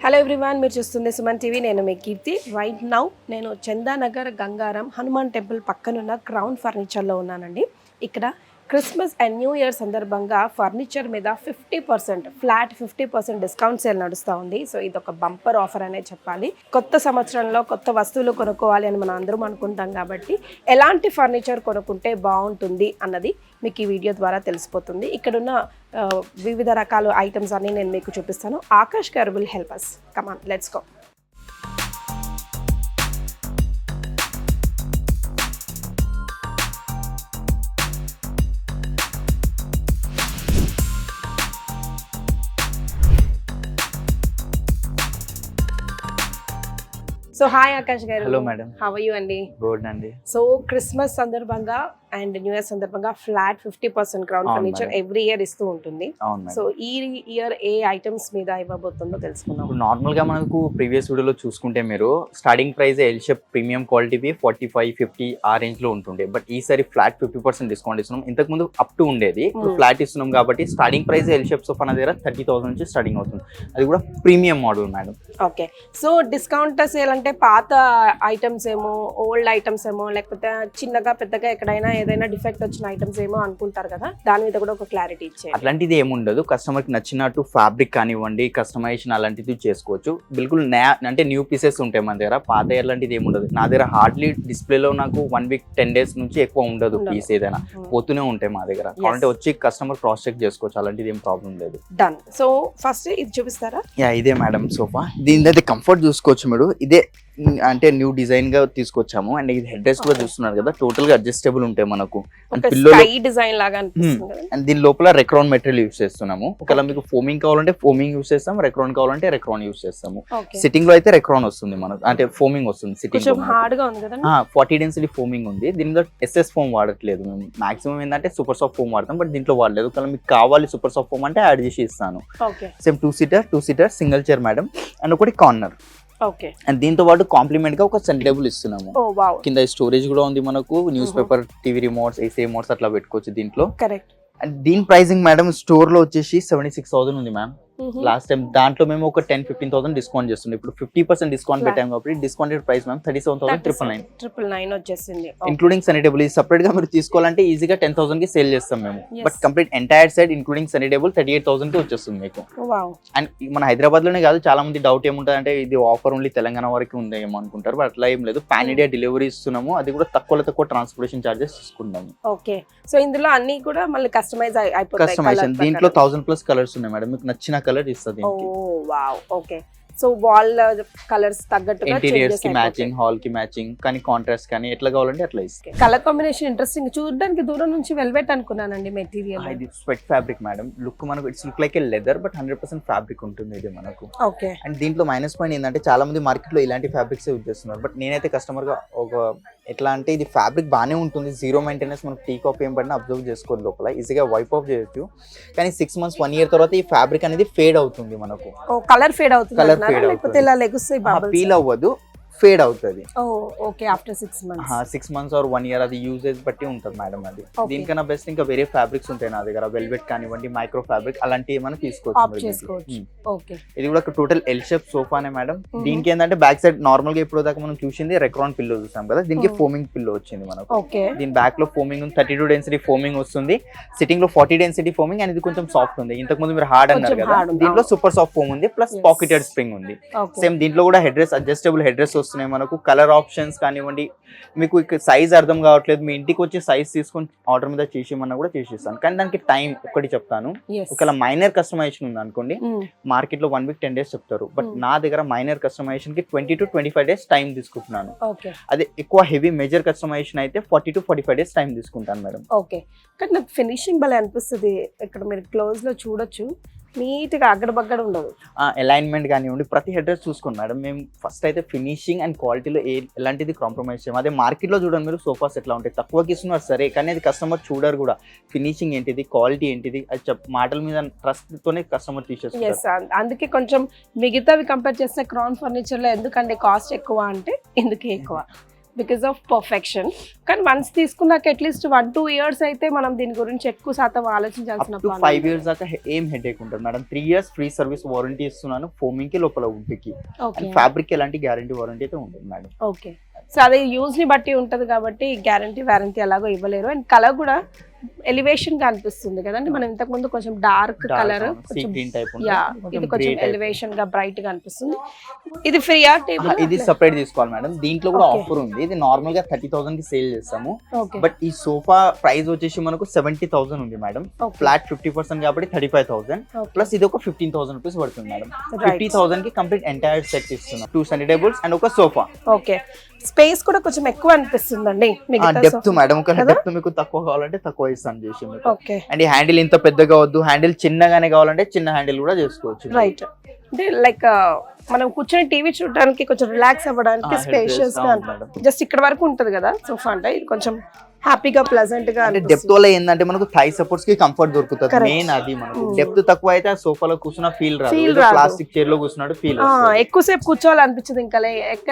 Hello everyone, మీరు చూస్తుంది Suman TV. నేను మీ కీర్తి. రైట్ నౌ నేను చందానగర్ గంగారం హనుమాన్ టెంపుల్ పక్కనున్న క్రౌన్ ఫర్నిచర్లో ఉన్నానండి. ఇక్కడ క్రిస్మస్ అండ్ న్యూ ఇయర్ సందర్భంగా ఫర్నిచర్ మీద 50% ఫ్లాట్ 50% డిస్కౌంట్ సేల్ నడుస్తూ ఉంది. సో ఇది ఒక బంపర్ ఆఫర్ అనే చెప్పాలి. కొత్త సంవత్సరంలో కొత్త వస్తువులు కొనుక్కోవాలి అని మనం అందరం అనుకుంటాం కాబట్టి ఎలాంటి ఫర్నిచర్ కొనుక్కుంటే బాగుంటుంది అన్నది మీకు ఈ వీడియో ద్వారా తెలిసిపోతుంది. ఇక్కడున్న వివిధ రకాల ఐటమ్స్ అన్ని నేను మీకు చూపిస్తాను. ఆకాష్ గారు will help us. Come on, let's go. So hi Akash గారు. Hello madam. How are you అండి? గుడ్ అండి. సో క్రిస్మస్ సందర్భంగా అండ్ న్యూ ఇయర్ సందర్భంగా flat 50% crown furniture every year ఇస్తూ ఉంటుంది. సో ఈ ఇయర్ ఏ ఐటమ్స్ మీద ఇవ్వబోతుందో తెలుసుకుందాం. నార్మల్ గా మనకు ప్రీవియస్ వీడియోలో చూసుకుంటే మీరు starting price L shape premium క్వాలిటీవి 45-50 ఆ రేంజ్ లో ఉంటుండే. బట్ ఈసారి ఫ్లాట్ 50% డిస్కౌంట్ ఇస్తున్నాం. ఇంతకు ముందు అప్ టు ఉండేది, ఫ్లాట్ ఇస్తున్నాం కాబట్టి starting price L shape sofa నా దగ్గర 30,000 నుంచి స్టార్టింగ్ అవుతుంది. అది కూడా premium model madam. Okay, so discount sale అంటే పాత ఐటమ్స్ ఏమో, ఓల్డ్ ఐటమ్స్ ఏమో, లేకపోతే చిన్నగా పెద్దగా ఎక్కడైనా ఏదైనా డిఫెక్ట్ వచ్చిన ఐటమ్స్ ఏమో అనుకుంటారు కదా, దాని మీద కూడా ఒక క్లారిటీ ఇచ్చేయండి. అట్లాంటిది ఏముండదు. కస్టమర్ కి నచ్చినట్టు ఫ్యాబ్రిక్ కానివ్వండి, కస్టమైజేషన్ అలాంటిది చేసుకోవచ్చు. బిల్కుల్ అంటే న్యూ పీసెస్ ఉంటాయి మన దగ్గర. పాత అలాంటిది ఏముండదు. నా దగ్గర హార్డ్లీ డిస్ప్లేలో నాకు 1 వీక్ 10 డేస్ నుంచి ఎక్కువ ఉండదు. పీస్ ఏదైనా పోతూనే ఉంటాయి మా దగ్గర. కాబట్టి వచ్చి కస్టమర్ క్రాస్ చెక్ చేసుకోవచ్చు. అలాంటిది ఏం ప్రాబ్లం లేదు. డన్. సో ఫస్ట్ ఇది చూపిస్తారా? ఇదే మేడం సోఫా. దీని అయితే కంఫర్ట్ చూసుకోవచ్చు మేడం. ఇదే అంటే న్యూ డిజైన్ గా తీసుకొచ్చాము. అండ్ ఇది హెడ్ రెస్ట్ కూడా చూస్తున్నారు కదా, టోటల్ గా అడ్జస్టబుల్ ఉంటాయి మనకు. డిజైన్ లాగా అనిపిస్తుంది. అండ్ దీని లోపల రెక్రాన్ మెటీరియల్ యూస్ చేస్తున్నాము. ఒకవేళ మీకు ఫోమింగ్ కావాలంటే ఫోమింగ్ యూస్ చేస్తాం, రెక్రాన్ కావాలంటే రెక్రాన్ యూస్ చేస్తాము. సిట్టింగ్ లో అయితే రెక్రాన్ వస్తుంది మనకు, అంటే ఫోమింగ్ వస్తుంది. సిట్టింగ్ హార్డ్ గా ఉంది కదా, 40 డెన్సిటీ ఫోమింగ్ ఉంది. దీనిలో ఎస్ఎస్ ఫోమ్ వాడట్లేదు మేము. మాక్సిమం ఏంటంటే సూపర్ సాఫ్ట్ ఫోమ్ వాడతాం, బట్ దీంట్లో వాడలేదు. ఒకవేళ మీకు కావాలి సూపర్ సాఫ్ట్ ఫోమ్ అంటే యాడ్ చేసి ఇస్తాను. Same 2 seater single chair madam, and ఒకటి కార్నర్. అండ్ దీంతో పాటు కాంప్లిమెంట్ గా ఒక సెంటర్ టేబుల్ ఇస్తున్నాము. కింద స్టోరేజ్ కూడా ఉంది మనకు. News paper, TV remotes, AC remotes అట్లా పెట్టుకోవచ్చు దీంట్లో. కరెక్ట్. అండ్ దీని ప్రైసింగ్ మేడం స్టోర్ లో వచ్చేసి 76,000 ఉంది మ్యామ్. లాస్ట్ టైం దాంట్లో మేము ఒక 10-15,000 డిస్కౌంట్ చేస్తున్నాం. ఇప్పుడు 50% డిస్కౌంట్ పెట్టాం కాబట్టి డిస్కౌంటెడ్ ప్రైస్ మ్యామ్ 37,999 వచ్చేసింది, ఇంక్లూడింగ్ సనీ టేబుల్. ఇది సపరేట్ గా మీరు తీసుకోవాలంటే ఈజీగా 10,000 కి సేల్ చేస్తాం మేము. But complete entire set including Sunny table 38,000 కి వచ్చేస్తుంది మీకు. అండ్ మన హైదరాబాద్ లోనే కాదు, చాలా మంది డౌట్ ఏముంటుంది అంటే ఇది ఆఫర్ ఓన్లీ తెలంగాణ వరకు ఉంది ఏమో అనుకుంటారు. బట్ అట్లా ఏం లేదు. పాన్ ఇండియా డెలివరీ ఇస్తున్నాము. అది కూడా తక్కువ ట్రాన్స్పోర్టేషన్ చార్జెస్ తీసుకుంటాము. ఓకే, సో ఇందులో అన్ని కూడా మళ్ళీ కస్టమైజేషన్. దీంట్లో 1000+ కలర్స్ ఉన్నాయి మేడం. మీకు నచ్చిన కలర్ ఇస్తుంది. ఓకే, సో వాల్ కలర్స్ తగ్గట్టుగా ఇంటీరియర్స్ కి మ్యాచింగ్, హాల్ కి మ్యాచింగ్, కానీ కాంట్రాస్ట్ కానీ ఎట్లా కావాలంటే అట్లా ఇస్తాం. Colour combination interesting. చూడడానికి దూరం నుంచి వెల్వెట్ అనుకున్నానండి మెటీరియల్. ఇది స్వెట్ ఫ్యాబ్రిక్ మేడం. లుక్ మనకు it's look like A leather, but 100% fabric ఉంటుంది ఇది మనకు. ఓకే. అండ్ దీంట్లో మైనస్ పాయింట్ ఏంటంటే చాలా మంది మార్కెట్ లో ఇలాంటి ఫ్యాబ్రిక్స్ యూజ్ చేస్తున్నారు. బట్ నేనైతే కస్టమర్ గా ఒక ఎట్లా అంటే ఇది ఫ్యాబ్రిక్ బాగానే ఉంటుంది. 0 మెయింటెనెన్స్. మనకు టీ కాఫీ ఏం పడినా అబ్జర్వ్ చేసుకోవాలి లోపల, ఈజీగా వైప్ ఆఫ్ చేయొచ్చు. కానీ 6 months 1 year తర్వాత ఈ ఫ్యాబ్రిక్ అనేది ఫేడ్ అవుతుంది మనకు. కలర్ ఫేడ్ అవుతుంది, పీల్ అవ్వదు, ఫేడ్ అవుతుంది. Okay, after 6 months or 1 year అది యూజేజ్ బట్టి ఉంటుంది మేడం. అది దీనికన్నా బెస్ట్ ఇంకా వేరే ఫ్యాబ్రిక్స్ ఉంటాయి నా దగ్గర. వెల్వెట్ కానివ్వండి, మైక్రో ఫ్యాబ్రిక్ అలాంటివి మనం తీసుకోవచ్చు. ఇది కూడా టోటల్ ఎల్ షేప్ సోఫానే మేడం. దీనికి ఏంటంటే బ్యాక్ సైడ్ నార్మల్ గా ఇప్పుడు దాకా మనం చూసింది రెక్రాన్ పిల్లో చూసాం కదా, దీనికి ఫోమింగ్ పిల్లో వచ్చింది మనకు. దీని బ్యాక్ లో ఫోమింగ్ ఉంది, 32 డెన్సిటీ ఫోమింగ్ వస్తుంది. సిట్టింగ్ లో 40 డెన్సిటీ ఫోమింగ్, అండ్ ఇది కొంచెం సాఫ్ట్ ఉంది. ఇంతకు ముందు మీరు హార్డ్ అన్నారు కదా, దీంట్లో సూపర్ సాఫ్ట్ ఫోమ్ ఉంది, ప్లస్ పాకెటెడ్ స్ప్రింగ్ ఉంది. సేమ్ దీంట్లో కూడా head rest, adjustable head rest వస్తున్నాయి మనకు. కలర్ ఆప్షన్స్ కానివ్వండి, మీకు సైజ్ అర్థం కావట్లేదు, మీ ఇంటికి వచ్చి సైజ్ తీసుకొని ఆర్డర్ మీద చేసేయమన్నా కూడా చేసేస్తాను. కానీ దానికి టైం ఒకటి చెప్తాను. ఒకవేళ మైనర్ కస్టమైజేషన్ ఉంది అనుకోండి, మార్కెట్ లో 1 week 10 days చెప్తారు. బట్ నా దగ్గర మైనర్ కస్టమైజేషన్ కి 20 to 25 days టైం తీసుకుంటున్నాను. అదే ఎక్కువ హెవీ మేజర్ కస్టమైజేషన్ అయితే 40 to 45 days టైం తీసుకుంటాను మేడం. ఓకే, కానీ నాకు ఫినిషింగ్ భలే అనిపిస్తుంది. ఇక్కడ మీరు క్లోజ్ లో చూడొచ్చు, నీట్ గా అగ్గడబగ్గడ ఉండదు. అలైన్మెంట్ కానివ్వండి, ప్రతి హెడ్ రెస్ట్ చూసుకోండి మేడం. మేము ఫస్ట్ అయితే ఫినిషింగ్ అండ్ క్వాలిటీలో ఎలాంటిది కాంప్రమైజ్ చేయం. అదే మార్కెట్ లో చూడండి మీరు, సోఫాస్ ఎట్లా ఉంటాయి, తక్కువకి ఇస్తున్నారు సరే, కానీ అది కస్టమర్ చూడరు కూడా. ఫినిషింగ్ ఏంటిది, క్వాలిటీ ఏంటిది, అది మాటల మీద ట్రస్ట్ తోనే కస్టమర్ తీసేస్తారు. అందుకే కొంచెం మిగతావి కంపేర్ చేస్తే క్రౌన్ ఫర్నిచర్ లో ఎందుకంటే కాస్ట్ ఎక్కువ అంటే ఎందుకు ఎక్కువ. Because of perfection. కానీ వన్స్ తీసుకున్నాక అట్లీస్ట్ 1-2 years అయితే మనం దీని గురించి ఎక్కువ శాతం ఆలోచించాల్సిన అప్ టు 5 years దాకా ఏం హెడేక్ ఉంటుంది madam. 3 years free service warranty ఇస్తున్నాను ఫోమింగ్ కి, లోపల వుడ్ కి. ఓకే ఫ్యాబ్రిక్ ఎలాంటి గ్యారంటీ వారంటీ అయితే ఉంటుంది మేడం. ఓకే. సో అది యూజ్ ని బట్టి ఉంటది కాబట్టి గ్యారంటీ వారంటీ ఎలాగో ఇవ్వలేరు. అండ్ కలర్ కూడా ఎలివేషన్ గా అనిపిస్తుంది కదండి. మనం ఇంతకు ముందు కొంచెం డార్క్ కలర్, ఇది కొంచెం ఎలివేషన్ గా బ్రైట్ గా అనిపిస్తుంది. ఇది ఫ్రీయా టేబుల్? ఇది సెపరేట్ తీసుకోవాలి మేడం. దీంట్లో కూడా ఆఫర్ ఉంది. ఇది నార్మల్ గా 30,000 కి సేల్ చేస్తాము. బట్ ఈ సోఫా ప్రైస్ వచ్చేసి మనకు 70,000 ఉంది మేడం. ఫ్లాట్ 50% కాబట్టి 35,000 ప్లస్ ఇది ఒక 15,000 రూపీస్ పడుతుంది మేడం. 50,000 కి కంప్లీట్ ఎంటైర్ సెట్ ఇస్తున్నాం. 2 స్టడీ టేబుల్స్ అండ్ ఒక సోఫా. ఓకే. స్పేస్ కూడా కొంచెం ఎక్కువ అనిపిస్తుందండి. డెప్త్ మేడం, ఒక డెప్త్ మీకు తక్కువ కావాలంటే తక్కువ ఇస్తాను చేసి మీకు. ఓకే. అండ్ ఈ హ్యాండిల్ ఇంత పెద్దగా వద్దు, హ్యాండిల్ చిన్నగానే కావాలంటే చిన్న హ్యాండిల్ కూడా చేసుకోవచ్చు. రైట్. అంటే లైక్ మనం కూర్చొని టీవీ చూడడానికి కొంచెం రిలాక్స్ అవ్వడానికి స్పేషియస్ గా ఉంటుంది. జస్ట్ ఇక్కడ వరకు ఉంటది కదా సోఫా, అంటే ఇది కొంచెం హ్యాపీగా ప్లెజెంట్ గా. అంటే డెప్త్ వల్ల ఏంటంటే మనకు థై సపోర్ట్స్ కి కంఫర్ట్ దొరుకుతుంది. మెయిన్ అది మనకు డెప్త్ తక్కువ అయితే ఆ సోఫాలో కూర్చున్న ఫీల్ రాదు. ప్లాస్టిక్ చైర్ లో కూర్చున్నట్టు ఫీల్. ఎక్కువసేపు కూర్చోవాలనిపించదు. ఇంకా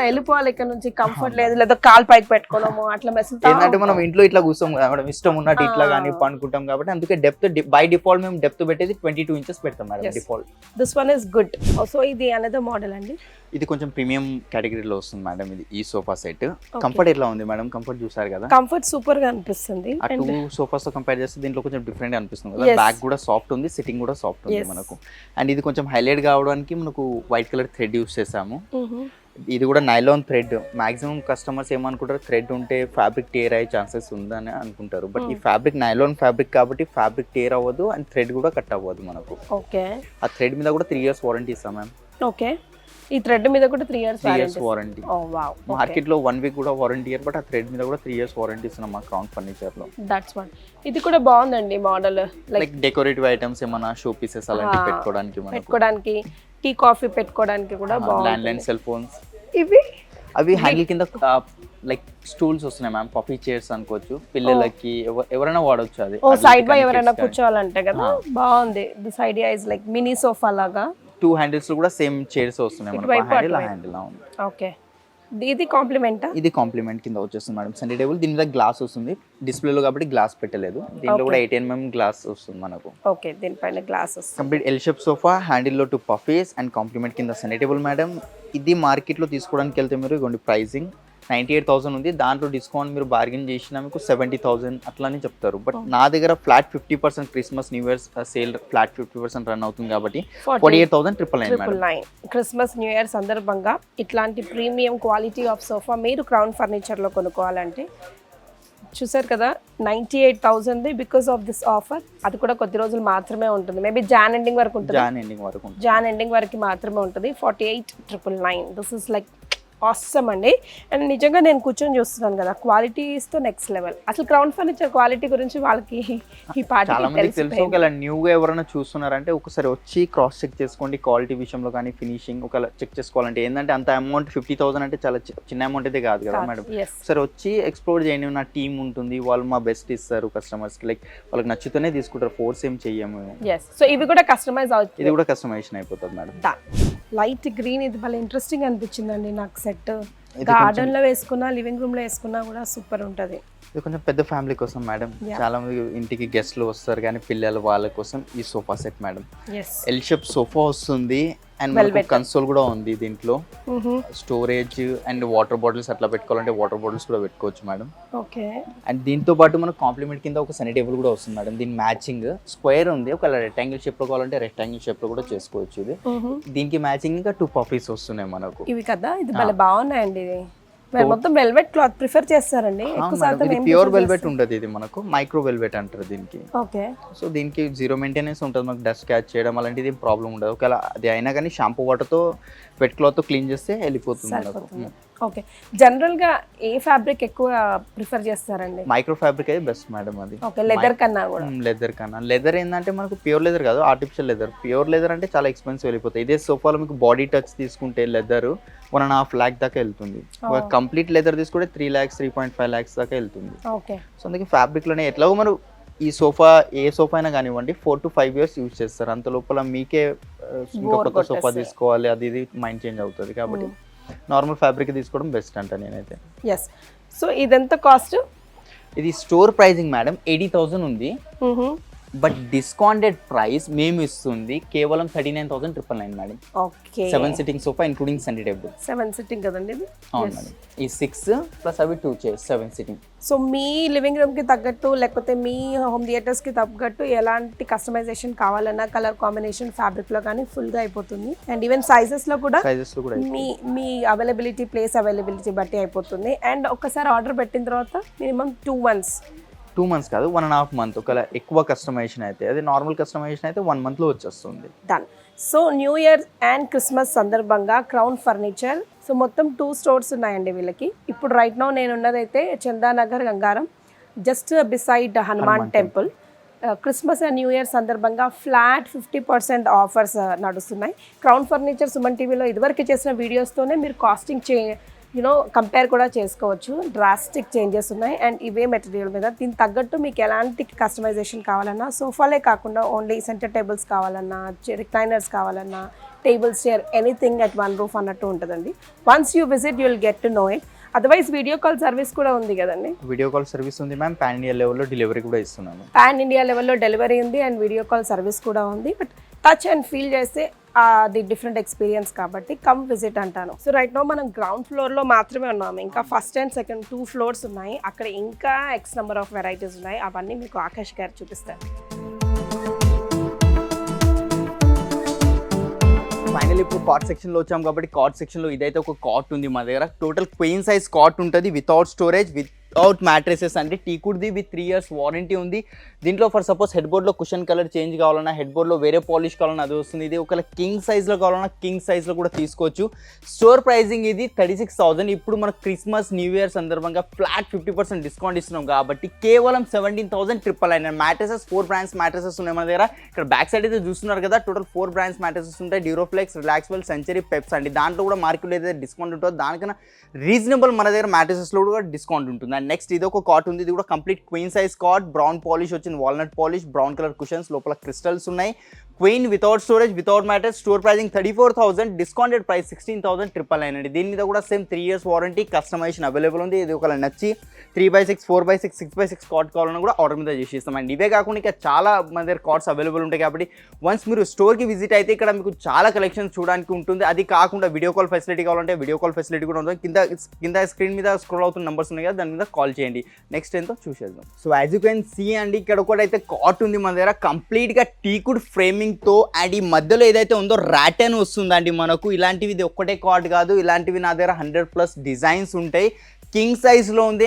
వెళ్ళిపోవాలి ఇక్కడ నుంచి, కంఫర్ట్ లేదు, లేదా కాల్ పైకి పెట్టుకోవడము అట్లా మెసేజ్. ఏంటంటే మనం ఇంట్లో ఇట్లా కూర్చోం కదా, ఇష్టం ఉన్నట్టు ఇట్లా కానీ పనుకుంటాం కాబట్టి అందుకే డెప్త్ బై డిఫాల్ట్ మేము డెప్త్ పెట్టేది 22 inches పెడతాం madam default. This one is good. So ఇది అనదర్ మోడల్ అండి. ఇది కొంచెం ప్రీమియం కేటగిరీలో వస్తుంది మేడం. ఇది ఈ సోఫా సెట్ కంఫర్ట్ ఎట్లా ఉంది మేడం? కంఫర్ట్ చూసారు కదా, కంఫర్ట్ సూపర్ గా అనిపిస్తుంది. ఆ 2 సోఫాస్ తో కంపేర్ చేస్తే దీంట్లో కొంచెం డిఫరెంట్ అనిపిస్తుంది కదా. బ్యాక్ కూడా సాఫ్ట్ ఉంది, సిట్టింగ్ కూడా సాఫ్ట్ ఉంది మనకు. అండ్ ఇది కొంచెం హైలైట్ కావడానికి మనకు వైట్ కలర్ థ్రెడ్ యూస్ చేసాము. ఇది కూడా నైలాన్ థ్రెడ్. మాక్సిమం కస్టమర్స్ ఏమనుకుంటారు, థ్రెడ్ ఉంటే ఫ్యాబ్రిక్ టేర్ అయ్యే ఛాన్సెస్ ఉందని అనుకుంటారు. బట్ ఈ ఫ్యాబ్రిక్ నైలాన్ ఫ్యాబ్రిక్ కాబట్టి ఫ్యాబ్రిక్ టేర్ అవ్వదు అండ్ థ్రెడ్ కూడా కట్ అవ్వదు మనకు. ఓకే. ఆ థ్రెడ్ మీద కూడా 3 years వారంటీ ఇస్తాం మ్యామ్. ఓకే. ఈ థ్రెడ్ మీద కూడా 3 years వారంటీ. మార్కెట్ లో 1 week కూడా వారంటీ ఇయర్, బట్ ఆ థ్రెడ్ మీద కూడా 3 years వారంటీ ఇస్తున్నాం మా క్రౌన్ ఫర్నిచర్ లో. That's one. ఇది కూడా బాగుందండి మోడల్. లైక్ డెకరేటివ్ ఐటమ్స్ ఏమన్నా షో పీసెస్ అలాంటివి పెట్టుకోవడానికి టీ కాఫీ పెట్టుకోవడానికి కూడా బాగుంది. ల్యాండ్ లైన్ సెల్ ఫోన్స్ ఇవి అవి హ్యాండిల్ కింద లైక్ స్టూల్స్ వస్తున్నాయి మ్యామ్. పఫీ చైర్స్ అనుకోవచ్చు, పిల్లలకి ఎవరైనా వాడవచ్చు. అది సైడ్ బై ఎవరైనా కూర్చోవాలంటే కదా బాగుంది. This idea is like mini sofa లాగా. 2 handles లో కూడా సేమ్ చైర్స్ వస్తున్నాయి మనకు. హ్యాండిల్ అవును. ఓకే. ఇది కాంప్లిమెంట్. ఇది కాంప్లిమెంట్ కింద వచ్చేస్తుంది మేడం. సెంటర్ టేబుల్ దీని మీద గ్లాస్ వస్తుంది డిస్ప్లేలో కాబట్టి గ్లాస్ పెట్టలేదు. దీంట్లో కూడా 18 mm గ్లాస్ వస్తుంది మనకు. ఓకే. దీనిపైన గ్లాస్ వస్తుంది. Complete L shape sofa, handle లో 2 పఫీస్ అండ్ కాంప్లిమెంట్ కింద సెంటర్ టేబుల్ మేడం. ఇది మార్కెట్ లో తీసుకోవడానికి వెళ్తే మీరు ఇగోండి ప్రైసింగ్ 98,000 ఉంది. దాంట్లో డిస్కౌంట్ మీరు బార్గెన్ చేసినా మీకు 70,000 అట్లానే చెప్తారు. బట్ నా దగ్గర flat 50% Christmas new year sale flat 50% run అవుతుంది కాబట్టి 48,999. క్రిస్మస్ న్యూ ఇయర్ సందర్భంగా ఇట్లాంటి ప్రీమియం క్వాలిటీ ఆఫ్ సోఫా మీరు క్రౌన్ ఫర్నిచర్ లో కొనుక్కోవాలంటే చూసారు కదా 98,000 బికాస్ ఆఫ్ దిస్ ఆఫర్. అది కూడా కొద్ది రోజులు మాత్రమే ఉంటుంది. మేబీ జాన్ ఎండింగ్ వరకు ఉంటుంది. జాన్ ఎండింగ్ వరకు మాత్రమే ఉంటుంది. 48,999. దిస్ ఇస్ లైక్ ఆసమ్ అండి. అండ్ నిజంగా నేను కూర్చొని చూస్తున్నాను కదా, క్వాలిటీస్తో నెక్స్ట్ లెవెల్. అసలు క్రౌన్ ఫర్నిచర్ క్వాలిటీ గురించి వాళ్ళకి ఈ పార్టీ చాలా మందికి తెలుసు. ఒకవేళ న్యూగా ఎవరైనా చూస్తున్నారంటే ఒకసారి వచ్చి క్రాస్ చెక్ చేసుకోండి. క్వాలిటీ విషయంలో కానీ ఫినిషింగ్ ఒకవేళ చెక్ చేసుకోవాలంటే ఏంటంటే అంత అమౌంట్ 50,000 అంటే చాలా చిన్న అమౌంట్ అయితే కాదు కదా మేడం. ఒకసారి వచ్చి ఎక్స్ప్లోర్ చేయండి. నా టీమ్ ఉంటుంది, వాళ్ళు మా బెస్ట్ ఇస్తారు కస్టమర్స్కి. లైక్ వాళ్ళకి నచ్చుతూనే తీసుకుంటారు, ఫోర్స్ ఏం చెయ్యము. సో ఇవి కూడా కస్టమైజ్ అవుతుంది. ఇది కూడా కస్టమైజేషన్ అయిపోతుంది మేడం. లైట్ గ్రీన్ ఇది భలే ఇంట్రెస్టింగ్ అనిపించిందండి నాకు. సెట్ గార్డెన్ లో వేసుకున్నా, లివింగ్ రూమ్ లో వేసుకున్నా కూడా సూపర్ ఉంటది. ఇది కొంచెం పెద్ద ఫ్యామిలీ కోసం మేడం. చాలా మంది ఇంటికి గెస్ట్లు వస్తారు కానీ పిల్లలు వాళ్ళ కోసం ఈ sofa set madam. L shape sofa వస్తుంది అండ్ మనకు కన్సోల్ కూడా ఉంది. దీంట్లో స్టోరేజ్ అండ్ వాటర్ బాటిల్స్ అట్లా పెట్టుకోవాలంటే వాటర్ బాటిల్స్ కూడా పెట్టుకోవచ్చు మేడం. ఓకే. అండ్ దీంతో పాటు మనకు కాంప్లిమెంట్ కింద ఒక సెంటర్ టేబుల్ కూడా వస్తుంది మేడం. దీని మ్యాచింగ్ స్క్వేర్ ఉంది. ఒకవేళ రెక్టాంగిల్ షేప్ లో కావాలంటే రెక్టాంగిల్ షేప్ లో కూడా చేసుకోవచ్చు. ఇది దీనికి మ్యాచింగ్ ఇంకా 2 పఫీస్ వస్తున్నాయి మనకు. ఇవి కదా, ఇది భలే బాగున్నాయండి. ఇది మొత్తం వెల్వెట్ క్లాత్ ప్రిఫర్ చేస్తారండి ఎక్కువ శాతం. ప్యూర్ వెల్వెట్ ఉండదు, ఇది మనకు మైక్రో వెల్వెట్ అంటారు దీనికి. ఓకే. సో దీనికి 0 మెయింటెనెన్స్ ఉంటుంది. మనకు డస్ట్ క్యాచ్ చేయడం అలాంటిది ప్రాబ్లం ఉండదు. ఒకవేళ అది అయినా కానీ షాంపూ వాటర్తో వెట్ క్లాత్తో క్లీన్ చేస్తే వెళ్ళిపోతుంది మనకు. ఓకే. జనరల్ గా ఏ ఫ్యాబ్రిక్ ఎక్కువ ప్రిఫర్ చేస్తారండి? మైక్రో ఫ్యాబ్రిక్ అయితే బెస్ట్ మేడం. అది ఓకే. లెదర్ కన్నా కూడా. లెదర్ ఏంటంటే మనకు ప్యూర్ లెదర్ కాదు, ఆర్టిఫిషియల్ లెదర్. ప్యూర్ లెదర్ అంటే చాలా ఎక్స్పెన్సివ్ వెళ్ళిపోతాయి. ఇదే సోఫాలో మీకు బాడీ టచ్ తీసుకుంటే లెదర్ 1.5 lakh దాకా వెళ్తుంది. కంప్లీట్ లెదర్ తీసుకుంటే 3 lakhs 3.5 lakhs దాకా వెళ్తుంది. ఓకే. సో అందుకే ఫ్యాబ్రిక్ లోనే ఎట్లాగో మనం ఈ సోఫా ఏ సోఫా అయినా కానివ్వండి 4 to 5 years యూజ్ చేస్తారు. అంత లోపల మీకే ఇంకా కొత్త సోఫా తీసుకోవాలి, అది ఇది మైండ్ చేంజ్ అవుతుంది. కాబట్టి నార్మల్ ఫ్యాబ్రిక్ తీసుకోవడం బెస్ట్ అంట నేనైతే. ఎస్. సో ఇదెంత కాస్ట్? ఇది స్టోర్ ప్రైజింగ్ మేడం 80,000 ఉంది, బట్ డిస్కౌంటెడ్ ప్రైస్ మేము ఇస్తుంది కేవలం 39,999 madam. Okay. 7 sitting sofa including centre table. 7 sitting కదండి ఇది? అవును మేడం. ఈ 6 ప్లస్ అవి 2 చైర్స్ 7 సిట్టింగ్. సో మీ లివింగ్ రూమ్కి తగ్గట్టు లేకపోతే మీ హోమ్ థియేటర్స్కి తగ్గట్టు ఎలాంటి కస్టమైజేషన్ కావాలన్నా కలర్ కాంబినేషన్ ఫ్యాబ్రిక్లో కానీ ఫుల్గా అయిపోతుంది. అండ్ ఈవెన్ సైజెస్లో కూడా మీ అవైలబిలిటీ, ప్లేస్ అవైలబిలిటీ బట్టి అయిపోతుంది. అండ్ ఒక్కసారి ఆర్డర్ పెట్టిన తర్వాత మినిమం 2 months కాదు 1.5 month. ఒకవేళ ఎక్కువ కస్టమైజేషన్ అయితే, అది నార్మల్ కస్టమైజేషన్ అయితే 1 monthలో వచ్చేస్తుంది. Done. So new year and Christmas సందర్భంగా క్రౌన్ ఫర్నిచర్ సో మొత్తం 2 స్టోర్స్ ఉన్నాయండి వీళ్ళకి. ఇప్పుడు రైట్ నౌ నేను ఉన్నదైతే Chandanagar Gangaram, just beside Hanuman temple. Christmas and new year సందర్భంగా ఫ్లాట్ 50% ఆఫర్స్ నడుస్తున్నాయి. క్రౌన్ ఫర్నిచర్ సుమన్ టీవీలో ఇదివరకు చేసిన వీడియోస్తోనే మీరు కాస్టింగ్ కంపేర్ కూడా చేసుకోవచ్చు. డ్రాస్టిక్ చేంజెస్ ఉన్నాయి. అండ్ ఇవే మెటీరియల్ మీద దీనికి తగ్గట్టు మీకు ఎలాంటి కస్టమైజేషన్ కావాలన్నా, సోఫాలే కాకుండా ఓన్లీ సెంటర్ టేబుల్స్ కావాలన్నా, రిక్లైనర్స్ కావాలన్నా, tables, chair, anything at one roof అన్నట్టు ఉంటుందండి. Once you visit you will get to know it. Otherwise video call service కూడా ఉంది కదండి? వీడియో కాల్ సర్వీస్ ఉంది మ్యామ్. పాన్ ఇండియా లెవెల్లో డెలివరీ కూడా ఇస్తున్నాము. పాన్ ఇండియా లెవెల్లో డెలివరీ ఉంది అండ్ వీడియో కాల్ సర్వీస్ కూడా ఉంది. బట్ టచ్ అండ్ ఫీల్ చేస్తే అది డిఫరెంట్ ఎక్స్పీరియన్స్ కాబట్టి కమ్ విజిట్ అంటాను. సో రైట్ నో మనం గ్రౌండ్ ఫ్లోర్లో మాత్రమే ఉన్నాము. ఇంకా ఫస్ట్ అండ్ సెకండ్ 2 floors ఉన్నాయి. అక్కడ ఇంకా ఎక్స్ నెంబర్ ఆఫ్ వెరైటీస్ ఉన్నాయి. అవన్నీ మీకు ఆకాష్ గారు చూపిస్తారు. ఫైనల్ ఇప్పుడు కాట్ సెక్షన్లో వచ్చాం కాబట్టి కాట్ సెక్షన్లో ఇదైతే ఒక కాట్ ఉంది మా దగ్గర. టోటల్ క్వీన్ సైజ్ కాట్ ఉంటుంది, వితౌట్ స్టోరేజ్, వితౌట్ మ్యాట్రెసెస్. అంటే టీకుడ్ది విత్ 3 years వారంటీ ఉంది. దీంట్లో ఫర్ సపోజ్ హెడ్ బోర్డ్లో కుషన్ కలర్ చేంజ్ కావాలన్నా, హెడ్ బోర్డ్లో వేరే పాలిష్ కావాలన్నా అది వస్తుంది. ఇది ఒకవేళ కింగ్ సైజ్లో కావాలన్నా కింగ్ సైజ్లో కూడా తీసుకోవచ్చు. స్టోర్ ప్రైజింగ్ ఇది 36,000. ఇప్పుడు మన క్రిస్మస్ న్యూ ఇయర్ సందర్భంగా ఫ్లాట్ 50% డిస్కౌంట్ ఇస్తున్నాం కాబట్టి కేవలం 17,999. మ్యాట్రెసెస్ 4 brands మ్యాట్రెసెస్ ఉన్నాయి మన దగ్గర. ఇక్కడ బ్యాక్ సైడ్ అయితే చూస్తున్నారు కదా, టోటల్ 4 brands మ్యాట్రెసెస్ ఉంటాయి. డ్యూరోఫ్లెక్స్, రిలాక్స్వెల్, సెంచరీ, పెప్స్ అండి. దాంట్లో కూడా మార్కెట్లో ఏదైతే డిస్కౌంట్ ఉంటుందో దానికన్నా రీజనబుల్ మన దగ్గర మ్యాట్రెసెస్లో కూడా డిస్కౌంట్ ఉంటుంది. అండ్ నెక్స్ట్ ఇది ఒక కాట్ ఉంది. ఇది కూడా complete queen size cot, brown polish వచ్చింది, walnut polish, brown colour cushions, లోపల క్రిస్టల్స్ ఉన్నాయి. Queen without storage, without mattress. Store pricing 34,000, discounted price 16,999 అండి. దీని మీద కూడా same 3 years warranty, customization available ఉంది. ఇది ఒకవేళ నచ్చి 3x6, 4x6, 6x6 కాట్ కావాలన్నా కూడా ఆర్డర్ మీద చేసి ఇస్తాం. అండ్ ఇవే కాకుండా ఇంకా చాలా మన దగ్గర కార్డ్స్ అవైలబుల్ ఉంటాయి కాబట్టి వన్స్ మీరు స్టోర్కి విజిట్ అయితే ఇక్కడ మీకు చాలా కలెక్షన్స్ చూడడానికి ఉంటుంది. అది కాకుండా వీడియో కాల్ ఫెసిలిటీ కావాలంటే వీడియో కాల్ ఫెసిలిటీ కూడా ఉంటుంది. కింద స్క్రీన్ మీద స్క్రోల్ అవుతున్న నెంబర్స్ ఉన్నాయి కదా, దాని మీద కాల్ చేయండి. నెక్స్ట్ ఏంటో చూసేద్దాం. So as you can see అండి, ఇక్కడ ఒకటి అయితే కాట్ ఉంది మన దగ్గర కంప్లీట్గా టీకుడ్ ఫ్రేమింగ్తో. అండ్ ఈ మధ్యలో ఏదైతే ఉందో ర్యాటన్ వస్తుందండి మనకు. ఇలాంటివి ఇది ఒక్కటే కాట్ కాదు, ఇలాంటివి నా దగ్గర 100+ డిజైన్స్ ఉంటాయి. కింగ్ సైజ్లో ఉంది.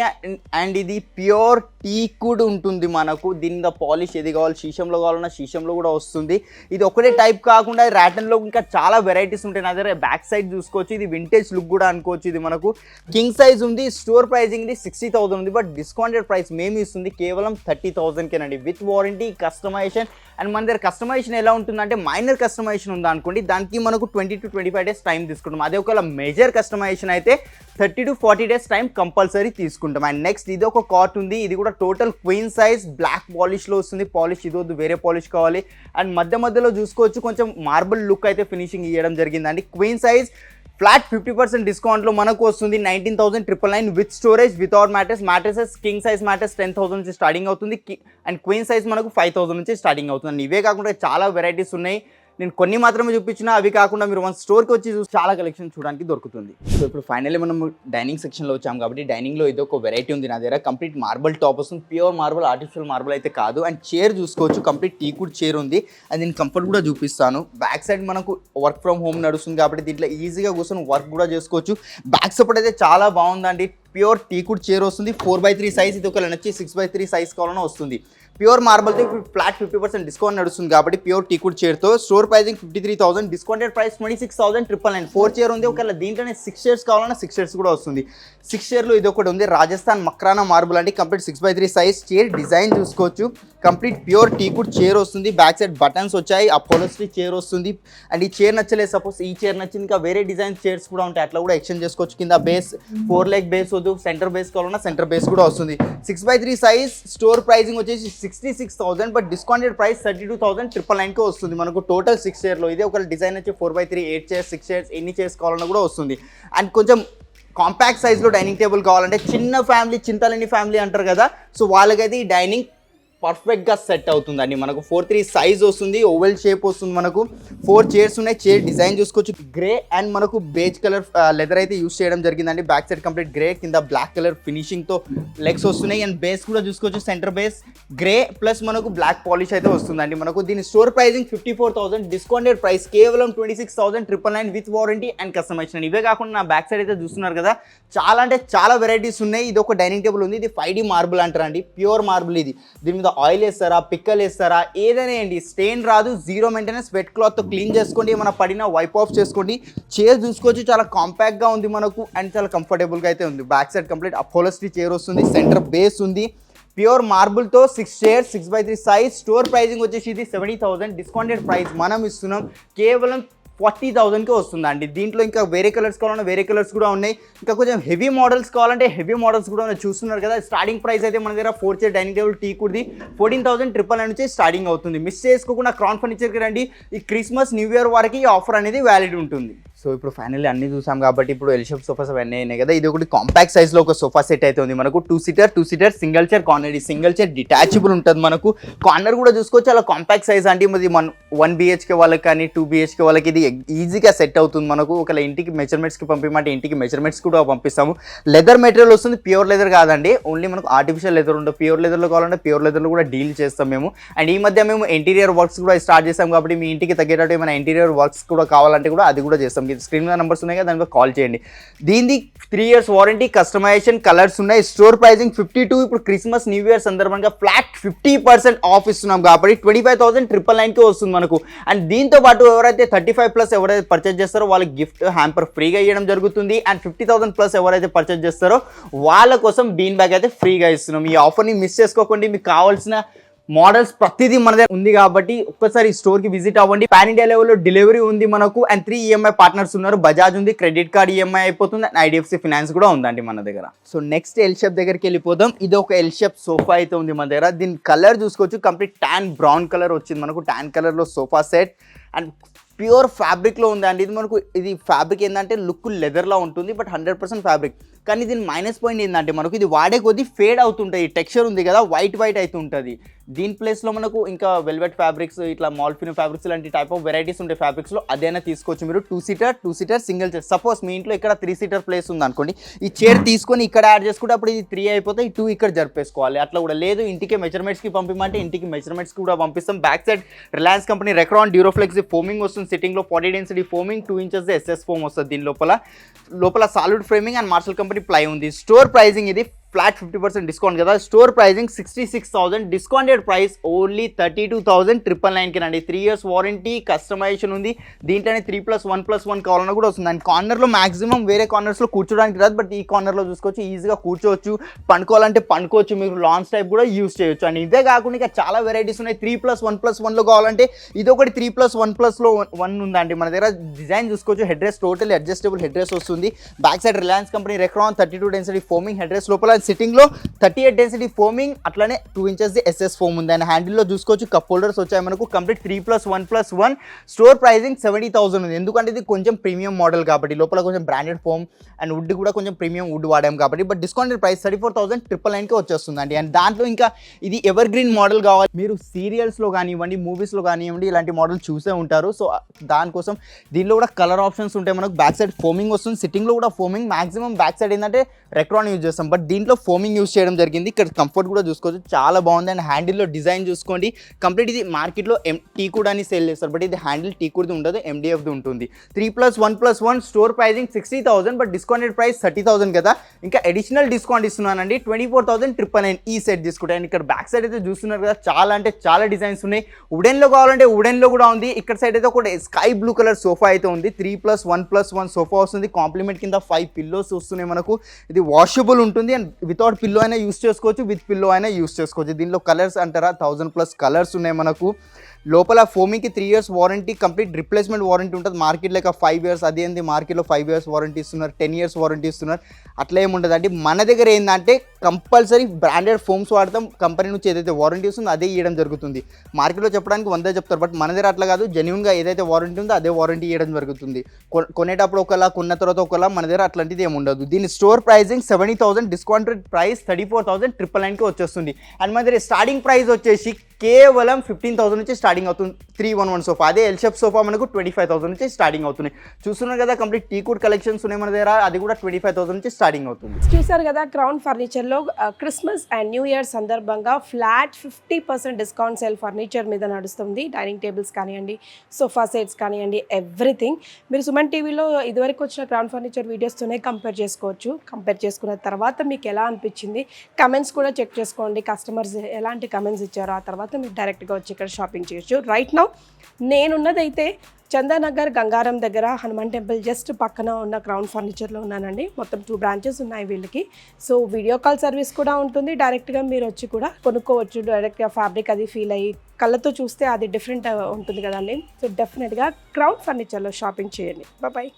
అండ్ ఇది ప్యూర్ టీకుడ్ ఉంటుంది మనకు. దీని మీద పాలిష్ ఏది కావాలి, శీషంలో కావాలన్నా శీషంలో కూడా వస్తుంది. ఇది ఒకటే టైప్ కాకుండా ర్యాటన్లో ఇంకా చాలా వెరైటీస్ ఉంటాయి నా దగ్గర. బ్యాక్ సైడ్ చూసుకోవచ్చు, ఇది వింటేజ్ లుక్ కూడా అనుకోవచ్చు. ఇది మనకు కింగ్ సైజ్ ఉంది. స్టోర్ ప్రైజింగ్ ఇది 60,000 ఉంది, బట్ డిస్కౌంటెడ్ ప్రైస్ మేము ఇస్తుంది కేవలం 30,000కేనండి, విత్ వారంటీ, కస్టమైజేషన్. అండ్ మన దగ్గర కస్టమైజేషన్ ఎలా ఉంటుందంటే మైనర్ కస్టమైజేషన్ ఉందా అనుకోండి, దానికి మనకు 20 to 25 days టైం తీసుకుంటాం. అదే ఒకవేళ మేజర్ కస్టమైజేషన్ అయితే 30 to 40 days టైం కంపల్సరీ తీసుకుంటాం. అండ్ నెక్స్ట్ ఇది ఒక కాట్ ఉంది. ఇది కూడా టోటల్ క్వీన్ సైజ్, బ్లాక్ పాలిష్లో వస్తుంది. పాలిష్ ఇది వద్దు, వేరే పాలిష్ కావాలి. అండ్ మధ్యలో చూసుకోవచ్చు కొంచెం మార్బుల్ లుక్ అయితే ఫినిషింగ్ ఇవ్వడం జరిగిందండి. క్వీన్ సైజ్ ఫ్లాట్ 50% డిస్కౌంట్లో మనకు వస్తుంది 19,999 with storage, without mattresses. King size mattress 10,000 నుంచి స్టార్టింగ్ అవుతుంది. అండ్ క్వీన్ సైజ్ మనకు 5,000 నుంచి స్టార్టింగ్ అవుతుంది. ఇవే కాకుండా చాలా వెరైటీస్ ఉన్నాయి. నేను కొన్ని మాత్రమే చూపించిన, అవి కాకుండా మీరు వన్ స్టోర్కి వచ్చి చూసి చాలా కలెక్షన్ చూడడానికి దొరుకుతుంది. సో ఇప్పుడు ఫైనల్లీ మనం డైనింగ్ సెక్షన్లో వచ్చాం కాబట్టి డైనింగ్లో ఇది ఒక వెరైటీ ఉంది నా దగ్గర. కంప్లీట్ మార్బల్ టాప్ వస్తుంది, ప్యూర్ మార్బల్, ఆర్టిఫిషియల్ మార్బల్ అయితే కాదు. అండ్ చైర్ చూసుకోవచ్చు, కంప్లీట్ టీకుడ్ చైర్ ఉంది. అది నేను కంఫర్ట్ కూడా చూపిస్తాను. బ్యాక్ సైడ్ మనకు వర్క్ ఫ్రమ్ హోమ్ నడుస్తుంది కాబట్టి దీంట్లో ఈజీగా కూర్చొని వర్క్ కూడా చేసుకోవచ్చు. బ్యాక్ సపోర్ట్ అయితే చాలా బాగుందండి. ప్యూర్ టీకుడ్ చైర్ వస్తుంది, 4x3 సైజ్. ఇది ఒకవేళ నచ్చి 6x3 సైజ్ కావాలన్నా వస్తుంది. ప్యూర్ మార్బల్తో ఇప్పుడు ఫ్లాట్ 50% డిస్కౌంట్ నడుస్తుంది కాబట్టి ప్యూర్ టీకుడ్ చైర్తో. Store pricing 53,000, discounted price 26,999. 4 chair ఉంది. ఒకవేళ దీంట్లోనే 6 chairs కావాలన్నా 6 chairs కూడా వస్తుంది. 6 chairలో ఇది ఒకటి ఉంది, రాజస్థాన్ మక్రానా మార్బుల్ అంటే complete 6x3 size chair. Design చూసుకోవచ్చు, కంప్లీట్ ప్యూర్ టీకుడ్ చైర్ వస్తుంది. బ్యాక్ సైడ్ బటన్స్ వచ్చాయి, అపోలోస్ట్రీ చైర్ వస్తుంది. అండ్ ఈ చైర్ నచ్చలేదు, సపోజ్ ఈ చైర్ నచ్చింది, ఇంకా వేరే డిజైన్ చైర్స్ కూడా ఉంటాయి, అట్లా కూడా ఎక్స్చేంజ్ చేసుకోవచ్చు. కింద బేస్ 4 leg బేస్ వద్దు, సెంటర్ బేస్ కావాలన్నా సెంటర్ బేస్ కూడా వస్తుంది. 6x3 size. స్టోర్ ప్రైజింగ్ వచ్చేసి 66,000 బట్ డిస్కౌంటెడ్ ప్రైస్ 32,999కి వస్తుంది మనకు టోటల్ 6 చైర్లో. ఇదే ఒక డిజైన్ వచ్చి 4x3 8 చైర్స్ 6 చైర్స్ ఎన్ని చైర్స్ కావాలన్నా కూడా వస్తుంది. అండ్ కొంచెం కాంపాక్ట్ సైజ్లో డైనింగ్ టేబుల్ కావాలంటే చిన్న ఫ్యామిలీ చింతలేని ఫ్యామిలీ అంటారు కదా, సో వాళ్ళకైతే ఈ డైనింగ్ పర్ఫెక్ట్గా సెట్ అవుతుందండి. మనకు 4x3 సైజ్ వస్తుంది, ఓవెల్ షేప్ వస్తుంది, మనకు 4 చైర్స్ ఉన్నాయి. చైర్ డిజైన్ చూసుకోవచ్చు గ్రే అండ్ మనకు బేజ్ కలర్ లెదర్ అయితే యూస్ చేయడం జరిగిందండి. బ్యాక్ సైడ్ కంప్లీట్ గ్రే, కింద బ్లాక్ కలర్ ఫినిషింగ్తో లెగ్స్ వస్తున్నాయి. అండ్ బేస్ కూడా చూసుకోవచ్చు సెంటర్ బేస్ గ్రే ప్లస్ మనకు బ్లాక్ పాలిష్ అయితే వస్తుందండి. మనకు దీని స్టోర్ ప్రైజింగ్ 54,000, డిస్కౌంటెడ్ ప్రైస్ కేవలం 26,999 విత్ వారంటీ అండ్ కస్టమైజేషన్. ఇవే కాకుండా నా బ్యాక్ సైడ్ అయితే చూస్తున్నారు కదా, చాలా అంటే చాలా వెరైటీస్ ఉన్నాయి. ఇది ఒక డైనింగ్ టేబుల్ ఉంది, ఇది 5D మార్బుల్ అంటారండి, ప్యూర్ మార్బుల్. ఇది దీని మీద ఆయిల్ వేస్తారా, పిక్కలు వేస్తారా, ఏదైనా ఏంటి స్టెయిన్ రాదు, జీరో మెయింటెనెన్స్. వెట్ క్లాత్తో క్లీన్ చేసుకోండి, ఏమైనా పడినా వైప్ ఆఫ్ చేసుకోండి. చైర్ చూసుకోవచ్చు చాలా కాంపాక్ట్గా ఉంది మనకు అండ్ చాలా కంఫర్టబుల్గా అయితే ఉంది. Back side complete upholstery chair వస్తుంది, సెంటర్ బేస్ ఉంది, ప్యూర్ మార్బుల్తో 6 chairs 6x3 size. Store pricing వచ్చేసి ఇది 70,000, డిస్కౌంటెడ్ ప్రైస్ మనం ఇస్తున్నాం కేవలం 40,000కి వస్తుందండి. దీంట్లో ఇంకా వేరే కలర్స్ కావాలన్నా వేరే కలర్స్ కూడా ఉన్నాయి, ఇంకా కొంచెం హెవీ మోడల్స్ కావాలంటే హెవీ మోడల్స్ కూడా ఉన్నాయి. చూస్తున్నారు కదా, స్టార్టింగ్ ప్రైస్ అయితే మన దగ్గర 4 చైర్ డైనింగ్ టేబుల్ టీ కుర్ది 14,999 నుంచి స్టార్టింగ్ అవుతుంది. మిస్ చేసుకోకుండా క్రౌన్ ఫర్నిచర్కి రండి. ఈ క్రిస్మస్ న్యూ ఇయర్ వరకు ఈ ఆఫర్ అనేది వ్యాలిడ్ ఉంటుంది. సో ఇప్పుడు ఫైనల్లీ అన్ని చూసాం కాబట్టి ఇప్పుడు ఎల్ షేప్ సోఫాస్ అవన్నీ అయినాయి కదా, ఇది ఒకటి కాంపాక్ట్ సైజ్లో ఒక సోఫా సెట్ అయితే ఉంది మనకు. 2 seater single chair corner. Single chair detachable ఉంటుంది మనకు. కార్నర్ కూడా చూసుకోవచ్చు, చాలా కాంపాక్ట్ సైజ్ అంటే ఇది 1 BHK వాళ్ళకి కానీ 2 BHK వాళ్ళకి ఇది ఈజీగా సెట్ అవుతుంది మనకు. ఒకవేళ ఇంటికి మెజర్మెంట్స్కి పంపించమంటే ఇంటికి మెజర్మెంట్స్ కూడా పంపిస్తాము. లెదర్ మెటీరియల్ వస్తుంది, ప్యూర్ లెదర్ కాదండి, ఓన్లీ మనకు ఆర్టిఫిషియల్ లెదర్ ఉంటుంది. ప్యూర్ లెదర్లో కావాలంటే ప్యూర్ లెదర్లో కూడా డీల్ చేస్తాం మేము. అండ్ ఈ మధ్య మేము ఇంటీరియర్ వర్క్స్ కూడా స్టార్ట్ చేస్తాం కాబట్టి మీ ఇంటికి తగ్గేటట్టు ఏమైనా ఇంటీరియర్ వర్క్స్ కూడా కావాలంటే కూడా అది కూడా చేస్తాం. స్క్రీన్ మీద నెంబర్స్ ఉన్నాయి కదా, దాని మీద కాల్ చేయండి. దీనికి 3 years వారంటీ, కస్టమైజేషన్, కలర్స్ ఉన్నాయి. Store pricing 52. ఇప్పుడు క్రిస్మస్ న్యూ ఇయర్ సందర్భంగా ఫ్లాట్ 50% ఆఫ్ ఇస్తున్నాం కాబట్టి 25,999కి వస్తుంది మనకు. అండ్ దీంతో పాటు ఎవరైతే 35+ ఎవరైతే పర్చేజ్ చేస్తారో వాళ్ళకి గిఫ్ట్ హ్యాంపర్ ఫ్రీగా ఇవ్వడం జరుగుతుంది. అండ్ 50,000+ ఎవరైతే పర్చేజ్ చేస్తారో వాళ్ళ కోసం బీన్ బ్యాగ్ అయితే ఫ్రీగా ఇస్తున్నాం. ఈ ఆఫర్ని మిస్ చేసుకోకండి. మీకు కావాల్సిన మోడల్స్ ప్రతిదీ మన దగ్గర ఉంది కాబట్టి ఒక్కసారి స్టోర్కి విజిట్ అవ్వండి. పాన్ ఇండియా లెవెల్లో డెలివరీ ఉంది మనకు. అండ్ 3 EMI పార్ట్నర్స్ ఉన్నారు. బజాజ్ ఉంది, క్రెడిట్ కార్డ్ EMI అయిపోతుంది, అండ్ IDFC ఫైనాన్స్ కూడా ఉందండి మన దగ్గర. సో నెక్స్ట్ ఎల్ షేప్ దగ్గరికి వెళ్ళిపోదాం. ఇది ఒక ఎల్ షేప్ సోఫా అయితే ఉంది మన దగ్గర. దీని కలర్ చూసుకోవచ్చు, కంప్లీట్ ట్యాన్ బ్రౌన్ కలర్ వచ్చింది మనకు. ట్యాన్ కలర్లో సోఫా సెట్ అండ్ ప్యూర్ ఫ్యాబ్రిక్లో ఉంది అండి. ఇది మనకు ఇది ఫ్యాబ్రిక్ ఏంటంటే లుక్ లెదర్లా ఉంటుంది, బట్ 100% ఫ్యాబ్రిక్. కానీ దీని మైనస్ పాయింట్ ఏంటంటే మనకు ఇది వాడే కొద్దీ ఫేడ్ అవుతుంటుంది. టెక్స్చర్ ఉంది కదా, వైట్ అయితే ఉంటుంది. దీని ప్లేస్లో మనకు ఇంకా వెల్వెట్ ఫ్యాబ్రిక్స్, ఇట్లా మాల్ఫిన్ ఫ్యాబ్రిక్స్ లాంటి టైప్ ఆఫ్ వెరైటీస్ ఉంటాయి ఫ్యాబ్రిక్స్లో, అదైనా తీసుకోవచ్చు మీరు. 2 సీటర్ సింగిల్ చైర్. సపోజ్ మీ ఇంట్లో ఇక్కడ 3 సీటర్ ప్లేస్ ఉంది అనుకోండి, ఈ చైర్ తీసుకొని ఇక్కడ యాడ్ చేసుకుంటే అప్పుడు ఇది 3 అయిపోతే ఈ 2 ఇక్కడ జరిపేసుకోవాలి. అట్లా కూడా లేదు, ఇంటికి మెజర్మెంట్స్కి పంపిమంటే ఇంటికి మెజర్మెంట్స్కి కూడా పంపిస్తాం. Back side Reliance company Recron Duroflex foaming వస్తుంది. సిట్టింగ్లో 40 density foaming, 2 inches SS foam వస్తుంది. దీని లోపల solid framing and Marshall company ply ఉంది. స్టోర్ ప్రైజింగ్ ఇది ఫ్లాట్ 50% డిస్కౌంట్ కదా. Store pricing 66,000, discounted price only 32,999కి రండి. 3 years వారంటీ, కస్టమైజేషన్ ఉంది. దీంట్లోనే 3+1+1 కావాలన్నా కూడా వస్తుంది. అండ్ కార్నర్లో మాక్సిమం వేరే కార్నర్స్లో కూర్చోడానికి రాదు, బట్ ఈ కార్నర్లో చూసుకోవచ్చు, ఈజీగా కూర్చోవచ్చు. పండుకోవాలంటే పండుకోవచ్చు, మీరు లాన్స్ టైప్ కూడా యూస్ చేయొచ్చు. అండ్ ఇదే కాకుండా ఇంకా చాలా వెరైటీస్ ఉన్నాయి. 3+1+1లో కావాలంటే ఇది ఒకటి 3+1+1 ఉందండి మన దగ్గర. డిజైన్ చూసుకోవచ్చు. Head rest total adjustable head rest వస్తుంది. Back side Reliance company Recron 32 density foaming head rest, లోపల సిట్టింగ్లో 38 డెన్సిటీ ఫోమింగ్, అట్లానే 2 inches SS ఫోమ్ ఉంది. అండ్ హ్యాండిల్లో చూసుకోవచ్చు కప్ హోల్డర్స్ వచ్చాయి మనకు. కంప్లీట్ 3+1+1. స్టోర్ ప్రైజింగ్ 70,000 ఉంది. ఎందుకంటే ఇది కొంచెం ప్రీమియం మోడల్ కాబట్టి, లోపల కొంచెం బ్రాండెడ్ ఫోమ్ అండ్ వుడ్ కూడా కొంచెం ప్రీమియం వుడ్ వాడాం కాబట్టి. బట్ డిస్కౌంటెడ్ ప్రైస్ 34,999కి వచ్చేస్తుందండి. అండ్ దాంట్లో ఇంకా ఇది ఎవర్ గ్రీన్ మోడల్ కావాలి. మీరు సీరియల్స్లో కానివ్వండి, మూవీస్లో కానివ్వండి, ఇలాంటి మోడల్ చూసే ఉంటారు. సో దానికోసం దీనిలో కూడా కలర్ ఆప్షన్స్ ఉంటాయి మనకు. బ్యాక్ సైడ్ ఫోమింగ్ వస్తుంది, సిట్టింగ్లో కూడా ఫోమింగ్. మాక్సిమం బ్యాక్ సైడ్ ఏంటంటే రెక్రాన్ యూజ్ చేస్తాం, బట్ దీంట్లో ఫోమింగ్ యూజ్ చేయడం జరిగింది. ఇక్కడ కంఫర్ట్ కూడా చూసుకోవచ్చు, చాలా బాగుంది. అండ్ హ్యాండిల్లో డిజైన్ చూసుకోండి. కంప్లీట్ ఇది మార్కెట్లో టీ కూడా అని సేల్ చేస్తారు, బట్ ఇది హ్యాండిల్ టీ కూడా ఉండదు, MDFది ఉంటుంది. 3+1+1 store pricing 60,000, but discounted price 30,000 కదా. ఇంకా అడిషనల్ డిస్కౌంట్ ఇస్తున్నానండి, 24,999 ఈ సెట్ తీసుకుంటే. అండ్ ఇక్కడ బ్యాక్ సైడ్ అయితే చూస్తున్నారు కదా, చాలా అంటే చాలా డిజైన్స్ ఉన్నాయి. వుడెన్లో కావాలంటే వుడెన్లో కూడా ఉంది. ఇక్కడ సైడ్ అయితే ఒక స్కై బ్లూ కలర్ సోఫా అయితే ఉంది. 3+1+1 సోఫా వస్తుంది. కాంప్లిమెంట్ కింద 5 పిల్లోస్ వస్తున్నాయి మనకు. ఇది వాషబుల్ ఉంటుంది అండ్ వితౌట్ పిల్లో అయినా యూస్ చేసుకోవచ్చు, విత్ పిల్లో అయినా యూస్ చేసుకోవచ్చు. దీనిలో కలర్స్ అంటారా 1000+ కలర్స్ ఉన్నాయి మనకు. లోపల ఫోమింగ్కి 3 years warranty, complete replacement warranty ఉంటుంది. మార్కెట్ లేక 5 years, అదేంది మార్కెట్లో 5 years వారంటీ ఇస్తున్నారు, 10 years వారంటీ ఇస్తున్నారు. అట్లా ఏముంటుంది అంటే మన దగ్గర ఏంటంటే కంపల్సరీ బ్రాండెడ్ ఫోమ్స్ వాడతాం. కంపెనీ నుంచి ఏదైతే వారంటీ వస్తుందో అదే ఇవ్వడం జరుగుతుంది. మార్కెట్లో చెప్పడానికి 100 చెప్తారు, బట్ మన దగ్గర అట్లా కాదు. జెన్యున్గా ఏదైతే వారంటీ ఉందో అదే వారంటీ ఇవ్వడం జరుగుతుంది. కొనేటప్పుడు ఒకలా, కొన్న తర్వాత ఒకలా, మన దగ్గర అట్లాంటిది ఏమి ఉండదు. దీని స్టోర్ ప్రైజింగ్ 70,000, డిస్కౌంటెడ్ ప్రైస్ 34,999కి వచ్చేస్తుంది. అండ్ మన దగ్గర స్టార్టింగ్ ప్రైస్ వచ్చేసి కేవలం 15,000 నుంచి స్టార్టింగ్ అవుతుంది 311 సోఫా. అదే ఎల్ షేప్ సోఫా మనకు 25,000 నుంచి స్టార్టింగ్ అవుతుంది. చూస్తున్నారు కదా, కంప్లీట్ టీకుడ్ కలెక్షన్స్ ఉన్నాయి మన దగ్గర, అది కూడా 25,000 నుంచి స్టార్టింగ్ అవుతుంది. చూసారు కదా, క్రౌన్ ఫర్నిచర్లో క్రిస్మస్ అండ్ న్యూ ఇయర్ సందర్భంగా ఫ్లాట్ 50% డిస్కౌంట్ సేల్ ఫర్నిచర్ మీద నడుస్తుంది. డైనింగ్ టేబుల్స్ కానివ్వండి, సోఫా సెట్స్ కానివ్వండి, ఎవ్రీథింగ్. మీరు సుమన్ టీవీలో ఇదివరకు వచ్చిన క్రౌన్ ఫర్నిచర్ వీడియోస్తోనే కంపేర్ చేసుకోవచ్చు. కంపేర్ చేసుకున్న తర్వాత మీకు ఎలా అనిపించింది, కమెంట్స్ కూడా చెక్ చేసుకోండి. కస్టమర్స్ ఎలాంటి కమెంట్స్ ఇచ్చారో ఆ తర్వాత మీరు డైరెక్ట్గా వచ్చి ఇక్కడ షాపింగ్ చేయొచ్చు. రైట్ నౌ నేనున్నదైతే చందానగర్ గంగారం దగ్గర హనుమాన్ టెంపుల్ జస్ట్ పక్కన ఉన్న క్రౌన్ ఫర్నిచర్లో ఉన్నానండి. మొత్తం 2 branches ఉన్నాయి వీళ్ళకి. సో వీడియో కాల్ సర్వీస్ కూడా ఉంటుంది. డైరెక్ట్గా మీరు వచ్చి కూడా కొనుక్కోవచ్చు. డైరెక్ట్గా ఫ్యాబ్రిక్ అది ఫీల్ అయ్యి కళ్ళతో చూస్తే అది డిఫరెంట్ ఉంటుంది కదండి. సో డెఫినెట్గా క్రౌన్ ఫర్నిచర్లో షాపింగ్ చేయండి. బాయ్.